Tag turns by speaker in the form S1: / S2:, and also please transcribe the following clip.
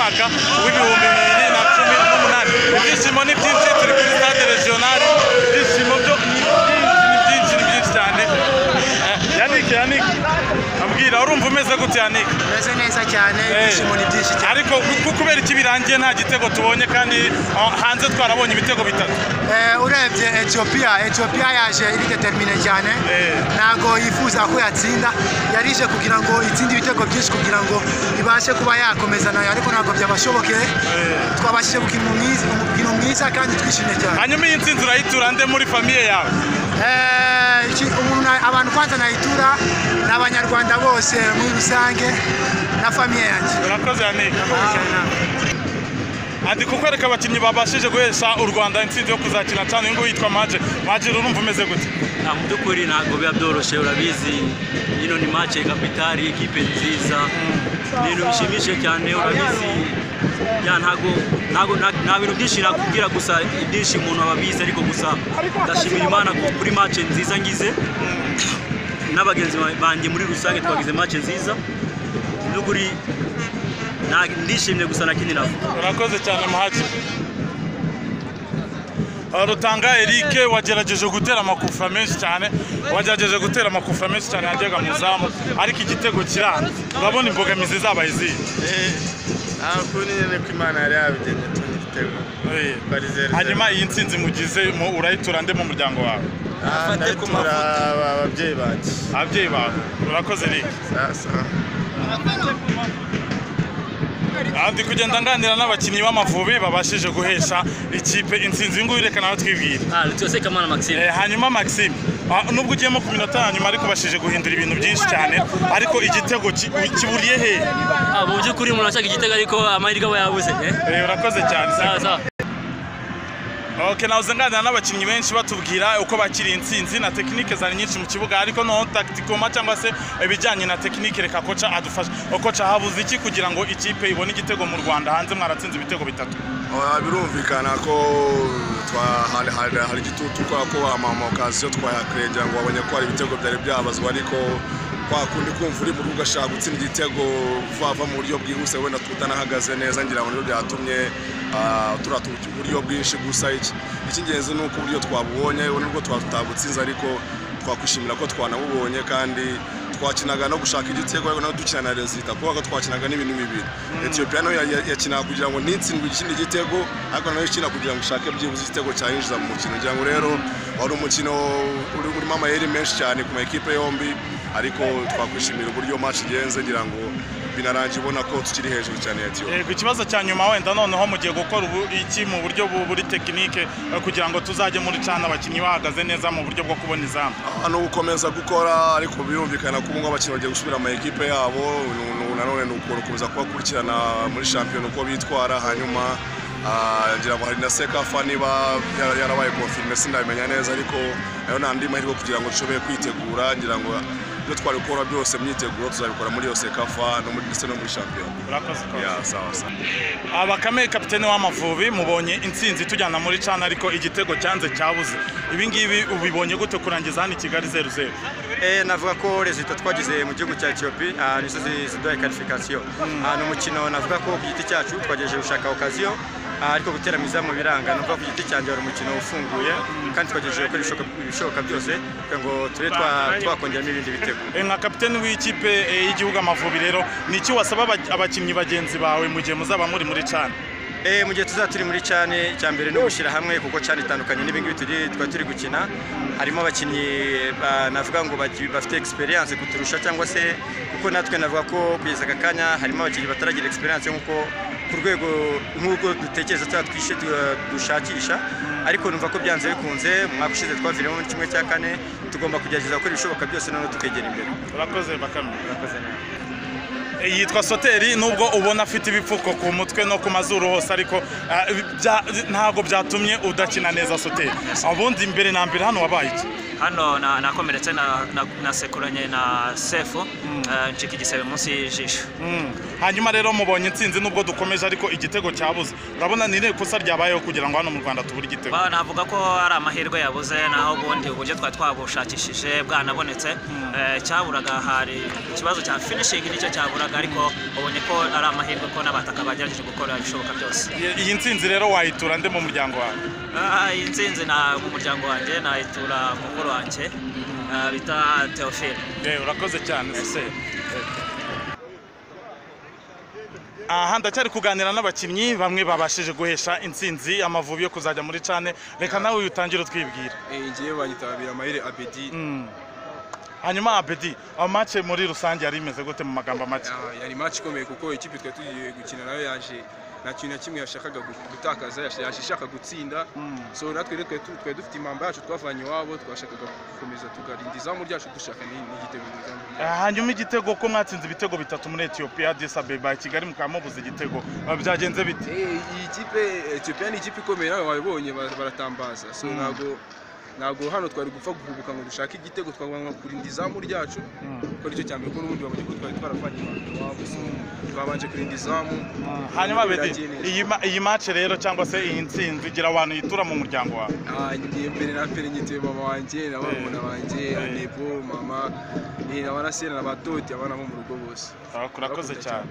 S1: mwaka w'ibihumbi 2018 ibyishimo ni byinshi turi kuri stade regionale ibyishimo byo ni byinshi cyane Yannick ambwira urumva umeze gute Yannick
S2: meze neza cyane ibyishimo ni byinshi cyane
S1: ariko kubera iki birangiye nta gitego tubonye kandi hanze twarabonye ibitego bitatu
S2: urebye Ethiopia yaje iri determine cyane nago yifuza ko yatsinda yarije kugira ngo itsinde ibitego byinshi kugira ngo ibashe kuba yakomezana ariko ntabwo byabashobokeye twabashije gukina umukino mwiza kandi twishimye cyane
S1: hanyuma iyi ntsinzi urayitura nde muri famille yawe
S2: abantu kwanza nayitura n'abanyarwanda bose muri rusange na famille yanjye
S1: urakoze Yannick andi kukwereka abakinnyi babashije guhesha u Rwanda intsinzi yo kuzakina cyane ngo yitwa Maji urumva umeze gute
S3: mu by'ukuri ntabwo biba byoroshye urabizi ino ni match kapitali equipe nziza n'ibintu bishimishije cyane urabizi nta bintu byinshi nakubwira gusa ibyinshi umuntu ababizi ariko gusa ndashimira Imana kuri match nziza ngize n'abagenzi banjye muri rusange twagize match nziza n'ukuri ndishimye gusa nakindi navo
S1: urakoze cyane Maji Rutanga Eric wagerageje gutera amakufa menshi cyane yajyaga mu zamu ariko igitego kiranga urabona imbogamizi zabaye izihe
S4: kuri nyine ko Imana yari yabigenye igitego
S1: hanyuma iyi ntsinzi mugize urayitura nde mu muryango wawe
S4: ndayitura ababyeyi banjye
S1: urakoze Eric Andi kugenda nganira n'abakinnyi b'Amavubi babashije guhesha ikipe intsinzi nguyu reka nawe twibwira
S3: Lutose Kamana Maxime
S1: hanyuma Maxime nubwo ugiyemo ku minota ya nyuma ariko bashije guhindura ibintu byinshi cyane ariko igitego kiburiye he
S3: mu by'ukuri umuntu ashaka igitego ariko amahirwe aba yabuze
S1: urakoze cyane
S3: sawa
S1: Okay, nawuze nganira n'abakinnyi benshi batubwira uko bakiri intsinzi na technique zari nyinshi mu kibuga ariko no tactical cyangwa se ibijyanye na technique reka kocha adufasha kocha habuze iki kugira ngo ikipe ibone igitego mu Rwanda hanze mwaratsinze ibitego bitatu
S4: birumvikana ko hari igitutu ko amamokaziyo twayakrengera ngo babonye ko hari ibitego byari byabazwa ariko kwa kundi kumva uri mu rugo ugashaka gutsinda igitego vava mu buryo bwihuse wenda tutanahagaze neza ngira ngo nibyo byatumye turatuka uburyo bwinshi gusa icy'ingenzi nuko uburyo twabubonye nubwo twatagutsinze ariko twakwishimira ko twanabubonye kandi twakinaga no gushaka igitego ariko no dukina na resultat kuko twakinaga n'ibintu bibiri Ethiopia no yakina kugira ngo nitsindwe ikindi gitego ariko nayo ikina kugira ngo ushake byibuze igitego cyayinjiza mu mukino ngira ngo rero wari umukino urimo amayeri menshi cyane ku makipe yombi ariko twakwishimira uburyo match igenze ngira ngo binarangiye ubona ko tukiri hejuru cyane Ethiopia
S1: ikibazo cya nyuma wenda noneho mugiye gukora iki mu buryo buri technique kugira ngo tuzajye muri cana abakinnyi bahagaze neza mu buryo bwo kubona izamu
S4: no gukomeza gukora ariko birumvikana ko ubwo abakinnyi bagiye gusubira mu equipe yabo nanone nuko gukomeza kubakurikirana muri champion uko bitwara hanyuma ngira ngo hari na Sekafa niba yarabaye confirme sindabimenya neza ariko nayo nandi mahirwe kugira ngo dushobore kwitegura ngira ngo ibyo twari gukora byose myiteguro tuzabikora muri yose Kafa no muri ndetse no muri champion
S1: urakoze
S4: sawa
S1: Bakame kapitene w'Amavubi mubonye intsinzi tujyana muri cana ariko igitego cyanze cyabuze ibi ngibi ubibonye gute kurangiza hano Kigali 0-0
S5: navuga ko resultat twagize mu gihugu cya Ethiopia nizo ziduhaye qualification no mukino navuga ko ku giti cyacu twagejeje gushaka occasion ariko gutera mizamu biranga nuko ku giti cyanje wari umukino ufunguye kandi twagejeje ko ibishoboka byose kugira ngo ture twakongeramo ibindi bitego
S1: nka kapitene w'ikipe y'igihugu Amavubi rero ni iki wasaba abakinnyi bagenzi bawe mu gihe muzaba muri cana
S5: mu gihe tuzaturi muri cyane cyambere no gushyira hamwe kuko cyane itandukanye n'ibingibi turi gukina harimo abakinnyi navuga ngo bafite experience kuturusha cyangwa se kuko natwe navuga ko kugeza aka kanya harimo abakinnyi bataragira experience nkuko ku rwego nk'uko dutekereza cyangwa twishe dushakisha ariko numva ko byanze bikunze mwaka ushize twaviremo muri kimwe cya kane tugomba kugerageza gukora ibishoboka byose none tukegera imbere
S1: urakoze Bakame
S5: urakoze
S1: yitwa Soteri nubwo ubona afite ibipfuko ku mutwe no ku mazuru hose ariko ntago byatumye udakina neza Soteri abundi imbere na mbere hano wabaye iki
S3: hano nakomeretse nasekuranye na Sefo
S6: ncika igisebe munsi y'ijisho.
S1: Hanyuma rero mubonye intsinzi nubwo dukomeje ariko igitego cyabuze, urabona ni ikosa ryabayeho kugira ngo hano mu Rwanda tubure igitego?
S6: Navuga ko ari amahirwe yabuze, naho ubundi uburyo twari twabushakishije bwanabonetse. Cyaburaga hari ikibazo cya finishing nicyo cyaburaga, ariko ubonye ko ari amahirwe ko n'abataka bagerageje gukora ibishoboka byose.
S1: Iyi ntsinzi rero wayitura nde mu muryango wawe?
S6: Iyi ntsinzi mu muryango wanjye nayitura mukuru wanjye bita Theophile.
S1: Urakoze cyane se. Aha ndacyari kuganira n'abakinnyi bamwe babashije guhesha intsinzi Amavubi yo kuzajya muri cane. Reka nawe uyutangire utwibwira.
S7: Ngiye banyitabira Amahire Abedi.
S1: Hanyuma Abedi, match muri rusange yari imeze gute mu magambo make?
S7: Yari match ikomeye kuko ikipe twe tugiye gukina nayo yaje nta kintu na kimwe yashakaga gutakaza, yashaka gutsinda. So natwe rero twe dufite impamba yacu twavanye iwabo, twashakaga gukomeza tugarinda izamu ryacu dushaka n'igitego.
S1: Hanyuma igitego ko mwatsinze ibitego 3 muri Ethiopia, Addis Abeba, Kigali mukamubuza igitego, byagenze bite?
S7: Iyi kipe Ethiopia ni ikipe ikomeye, nawe wabibonye baratambaza. So ntabwo hano twari gupfa guhubuka ngo dushake igitego, twagomba kurinda izamu ryacu kuko nicyo cyambere ko n'ubundi babonye ko twari twaravanye iwabo, twabanje kurinda izamu.
S1: Hanyuma Abedi, iyi match rero cyangwa se iyi ntsinzi igira abantu yitura mu muryango wawe?
S7: Ngiye mbere na mbere nyituye mama wanjye n'abana banjye, Nebo, mama, n'abanasera n'abatoti, abana bo mu rugo bose.
S1: Urakoze cyane.